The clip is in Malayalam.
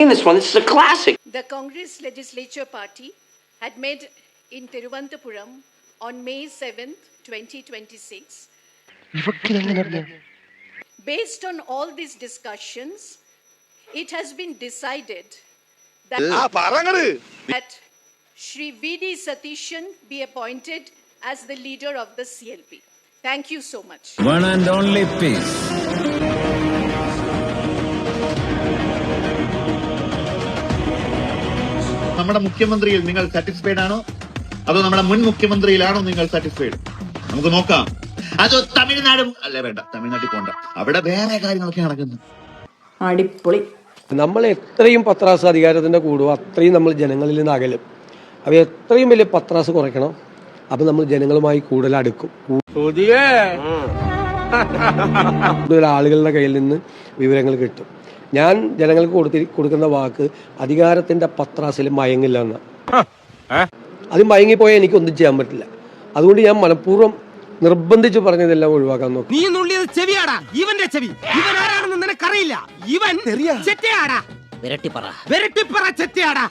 This is a classic. The Congress Legislature Party had met in Thiruvananthapuram on May 7th, 2026. Based on all these discussions, it has been decided that Shri V.D. Satishan be appointed as the leader of the CLP. Thank you so much. One and only peace. നമ്മുടെ മുഖ്യമന്ത്രിയിൽ നിങ്ങൾ സാറ്റിസ്ഫൈഡ് ആണോ അതോ നമ്മുടെ മുൻ മുഖ്യമന്ത്രിയിലാണോ നിങ്ങൾ സാറ്റിസ്ഫൈഡ്? നമുക്ക് നോക്കാം. അതോ തമിഴ്നാട് അല്ലേ? വേണ്ട, തമിഴ്നാട്ടിൽ പോണ്ട, അവിടെ വേറെ കാര്യങ്ങളൊക്കെ നടക്കുന്നു. അടിപൊളി. നമ്മൾ എത്രയും പത്രാസ് അധികാരത്തിൻ്റെ കൂടുമോ അത്രയും നമ്മൾ ജനങ്ങളിൽ നിന്ന് അകലും. അപ്പോൾ എത്രയും വലിയ പത്രാസ് കുറയ്ക്കണം. അപ്പം നമ്മൾ ജനങ്ങളുമായി കൂടുതൽ അടുക്കും. കൂടുതൽ ആളുകളുടെ കയ്യിൽ നിന്ന് വിവരങ്ങൾ കിട്ടും. ഞാൻ ജനങ്ങൾക്ക് കൊടുക്കുന്ന വാക്ക് അധികാരത്തിൻ്റെ പത്രാസിൽ മയങ്ങില്ല എന്ന്. അത് മയങ്ങിപ്പോയാൽ എനിക്കൊന്നും ചെയ്യാൻ പറ്റില്ല. അതുകൊണ്ട് ഞാൻ മനഃപൂർവ്വം നിർബന്ധിച്ച് പറഞ്ഞതെല്ലാം ഒഴിവാക്കാൻ നോക്കും. നീ നുള്ളിയത് ചെവിയാടാ, ഇവന്റെ ചെവി. ഇവൻ ആരാണെന്ന് നിനക്കറിയില്ല. ഇവൻ ചെറ്റയാടാ, വെരട്ടിപ്പറ ചെറ്റയാടാ.